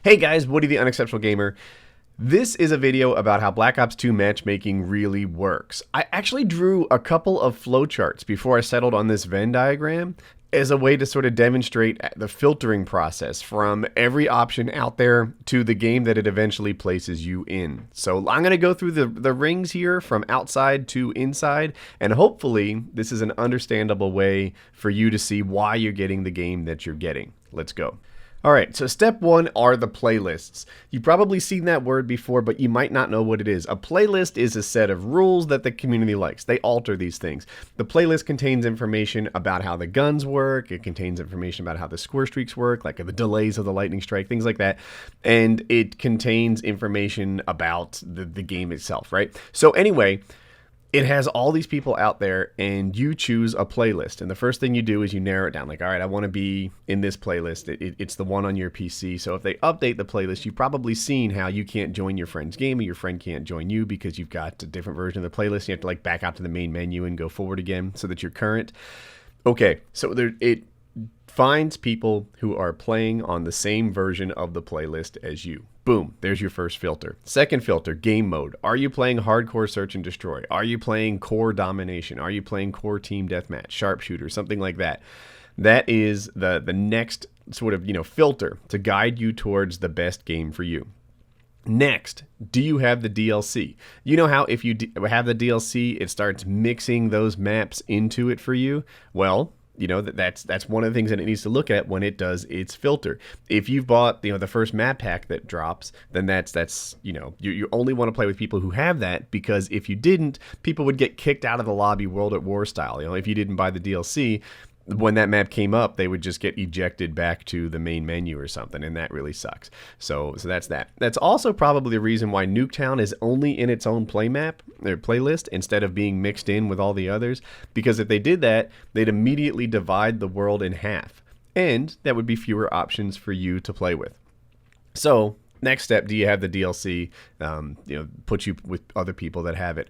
Hey guys, Woody the Unexceptional Gamer. This is a video about how Black Ops 2 matchmaking really works. I actually drew a couple of flowcharts before I settled on this Venn diagram as a way to sort of demonstrate the filtering process from every option out there to the game that it eventually places you in. So I'm going to go through the rings here from outside to inside, and hopefully this is an understandable way for you to see why you're getting the game that you're getting. Let's go. All right, so step one are the playlists. You've probably seen that word before, but you might not know what it is. A playlist is a set of rules that the community likes. They alter these things. The playlist contains information about how the guns work. It contains information about how the score streaks work, like the delays of the lightning strike, things like that. And it contains information about the game itself, right? So anyway, it has all these people out there, and you choose a playlist. And the first thing you do is you narrow it down. Like, all right, I want to be in this playlist. It's the one on your PC. So if they update the playlist, you've probably seen how you can't join your friend's game, or your friend can't join you because you've got a different version of the playlist. You have to like back out to the main menu and go forward again so that you're current. Okay, so it finds people who are playing on the same version of the playlist as you. Boom, there's your first filter. Second filter, game mode. Are you playing hardcore search and destroy? Are you playing core domination? Are you playing core team deathmatch, sharpshooter, something like that? That is the next sort of, filter to guide you towards the best game for you. Next, do you have the DLC? You know how if you have the DLC, it starts mixing those maps into it for you? Well, that's one of the things that it needs to look at when it does its filter. If you've bought the first map pack that drops, then that's you only want to play with people who have that, because if you didn't, people would get kicked out of the lobby World at War style. If you didn't buy the DLC, when that map came up, they would just get ejected back to the main menu or something, and that really sucks. So that's that. That's also probably the reason why Nuketown is only in its own playlist instead of being mixed in with all the others, because if they did that, they'd immediately divide the world in half, and that would be fewer options for you to play with. So next step, do you have the DLC? Put you with other people that have it.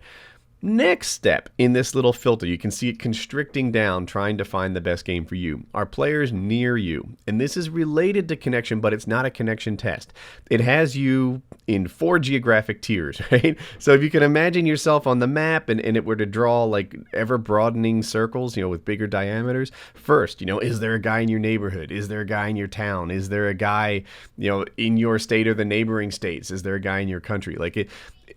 Next step in this little filter, you can see it constricting down, trying to find the best game for you. Are players near you? And this is related to connection, but it's not a connection test. It has you in 4 geographic tiers, right? So if you can imagine yourself on the map and it were to draw like ever broadening circles, with bigger diameters. First, is there a guy in your neighborhood? Is there a guy in your town? Is there a guy, in your state or the neighboring states? Is there a guy in your country?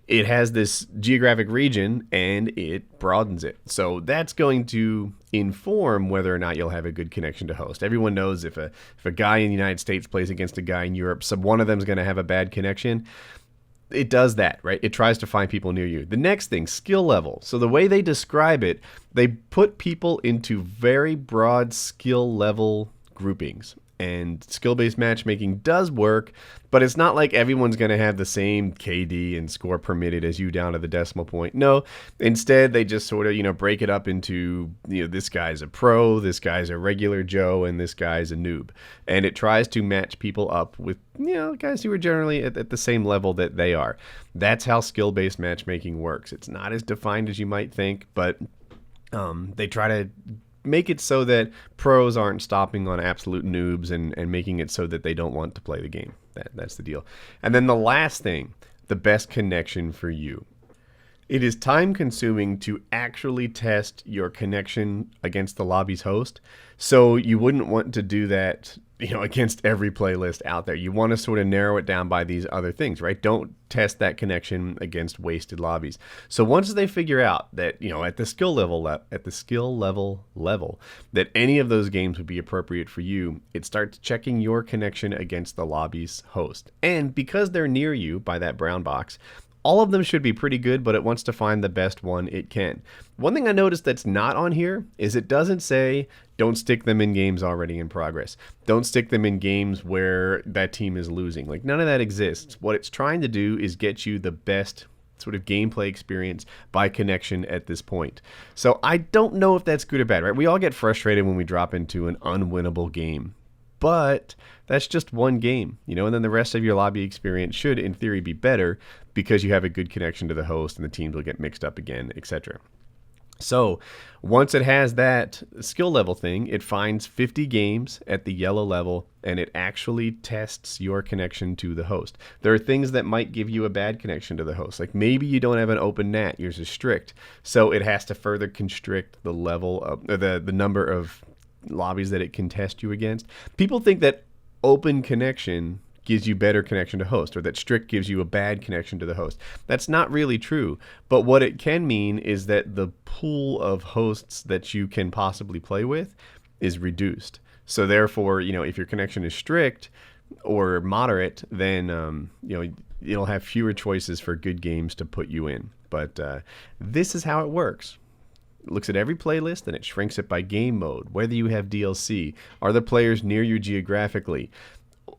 It has this geographic region and it broadens it. So that's going to inform whether or not you'll have a good connection to host. Everyone knows if a guy in the United States plays against a guy in Europe, so one of them is going to have a bad connection. It does that, right? It tries to find people near you. The next thing, skill level. So the way they describe it, they put people into very broad skill level groupings. And skill-based matchmaking does work, but it's not like everyone's going to have the same KD and score permitted as you down to the decimal point. No, instead they just sort of, break it up into, this guy's a pro, this guy's a regular Joe, and this guy's a noob. And it tries to match people up with, guys who are generally at the same level that they are. That's how skill-based matchmaking works. It's not as defined as you might think, but they try to make it so that pros aren't stopping on absolute noobs and making it so that they don't want to play the game. That's the deal. And then the last thing, the best connection for you. It is time consuming to actually test your connection against the lobby's host. So you wouldn't want to do that, against every playlist out there. You want to sort of narrow it down by these other things, right? Don't test that connection against wasted lobbies. So once they figure out that, at the skill level that any of those games would be appropriate for you, it starts checking your connection against the lobby's host. And because they're near you by that brown box, all of them should be pretty good, but it wants to find the best one it can. One thing I noticed that's not on here is it doesn't say don't stick them in games already in progress. Don't stick them in games where that team is losing. None of that exists. What it's trying to do is get you the best sort of gameplay experience by connection at this point. So I don't know if that's good or bad, right? We all get frustrated when we drop into an unwinnable game. But that's just one game, and then the rest of your lobby experience should, in theory, be better because you have a good connection to the host and the teams will get mixed up again, etc. So once it has that skill level thing, it finds 50 games at the yellow level and it actually tests your connection to the host. There are things that might give you a bad connection to the host. Like maybe you don't have an open NAT, yours is strict. So it has to further constrict the level of the number of lobbies that it can test you against. People think that open connection gives you better connection to host, or that strict gives you a bad connection to the host. That's not really true. But what it can mean is that the pool of hosts that you can possibly play with is reduced. So therefore, if your connection is strict or moderate, then you'll have fewer choices for good games to put you in. But this is how it works. It looks at every playlist and it shrinks it by game mode, whether you have DLC, are the players near you geographically,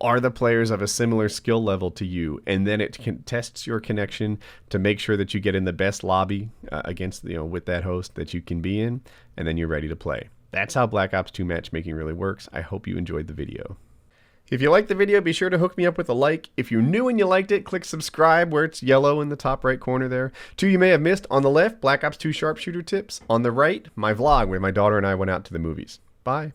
are the players of a similar skill level to you, and then it tests your connection to make sure that you get in the best lobby against with that host that you can be in, and then you're ready to play. That's how Black Ops 2 matchmaking really works. I hope you enjoyed the video. If you liked the video, be sure to hook me up with a like. If you're new and you liked it, click subscribe where it's yellow in the top right corner there. 2 you may have missed: on the left, Black Ops 2 sharpshooter tips. On the right, my vlog where my daughter and I went out to the movies. Bye.